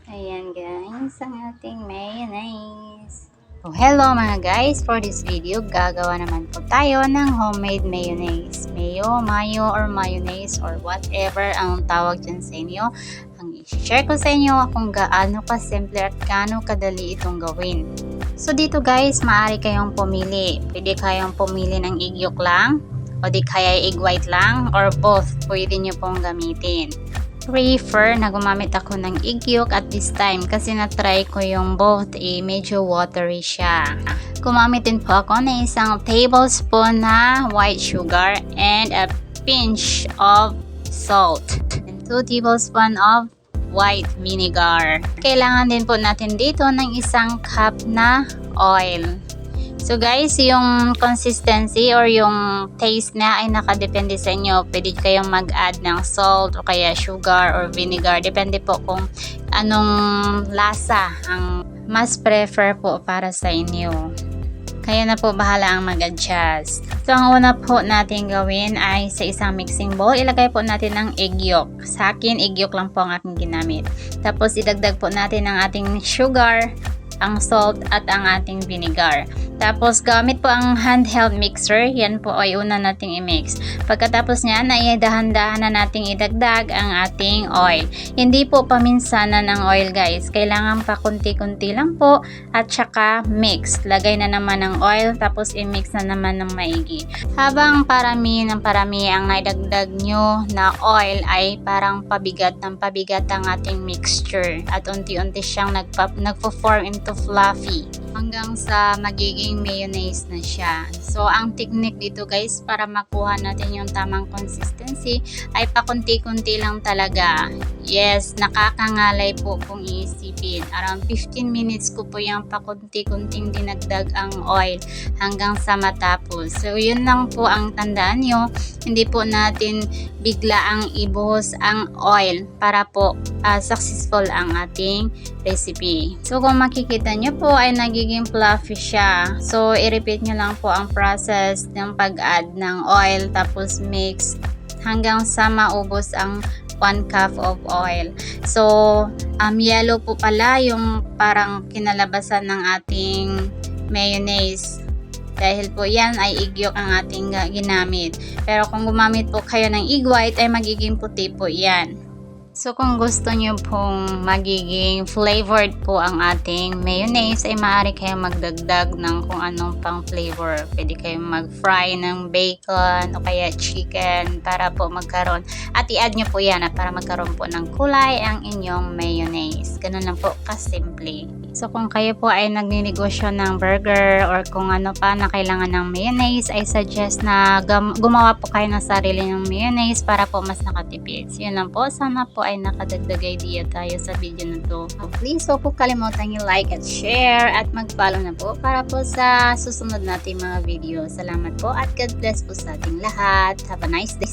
Ayan guys, ang ating mayonnaise. So, hello mga guys, for this video, gagawa naman po tayo ng homemade mayonnaise. Mayo, or mayonnaise, or whatever ang tawag dyan sa inyo. Ang i-share ko sa inyo kung gaano ka-simple at gaano kadali itong gawin. So dito guys, maaari kayong pumili. Pwede kayong pumili ng egg yolk lang, o di kaya egg white lang, or both, pwede nyo pong gamitin. Prefer na gumamit ako ng egg yolk at this time kasi na-try ko yung both, medyo watery siya. Gumamit din po ako ng isang tablespoon na white sugar and a pinch of salt and 2 tablespoon of white vinegar. Kailangan din po natin dito ng isang cup na oil. So guys, yung consistency or yung taste na ay nakadepende sa inyo. Pwede kayong mag-add ng salt o kaya sugar or vinegar. Depende po kung anong lasa ang mas prefer po para sa inyo. Kayo na po bahala ang mag-adjust. So ang una po natin gawin ay sa isang mixing bowl, ilagay po natin ang egg yolk. Sa akin, egg yolk lang po ang aking ginamit. Tapos idagdag po natin ang ating sugar, ang salt at ang ating vinegar. Tapos gamit po ang handheld mixer, yan po ay una nating i-mix. Pagkatapos niyan ay dahan-dahan na nating idagdag ang ating oil. Hindi po paminsanan ng oil guys, kailangan pa kunti-kunti lang po at saka mix. Lagay na naman ng oil tapos i-mix na naman ng maigi. Habang parami ng parami ang naidagdag nyo na oil ay parang pabigat ng pabigat ang ating mixture at unti-unti siyang nagpo-form into fluffy hanggang sa magiging mayonnaise na siya. So ang technique dito guys, para makuha natin yung tamang consistency ay pakunti-kunti lang talaga. Yes, nakakangalay po kung iisipin. Around 15 minutes ko po yung pakunti-kunting dinagdag ang oil hanggang sa matapos. So yun lang po ang tandaan nyo. Hindi po natin bigla ang ibuhos ang oil para po successful ang ating recipe. So kung makikita nyo po ay nagiging fluffy siya. So i-repeat nyo lang po ang process ng pag-add ng oil tapos mix hanggang sa maubos ang 1 cup of oil. So yellow po pala yung parang kinalabasan ng ating mayonnaise. Dahil po yan ay egg yolk ang ating ginamit. Pero kung gumamit po kayo ng egg white ay magiging puti po yan. So kung gusto nyo pong magiging flavored po ang ating mayonnaise ay maaari kayong magdagdag ng kung anong pang flavor. Pwede kayong mag-fry ng bacon o kaya chicken para po magkaroon. At i-add nyo po yan para magkaroon po ng kulay ang inyong mayonnaise. Ganun lang po kasimple. So kung kayo po ay nagninegosyo ng burger or kung ano pa na kailangan ng mayonnaise, I suggest na gumawa po kayo ng sarili ng mayonnaise para po mas nakatipid. So yun lang po. Sana po ay nakadagdag idea tayo sa video na to. Please huwag po kalimutan yung like at share at mag-follow na po para po sa susunod nating mga video. Salamat po at God bless po sa ating lahat. Have a nice day.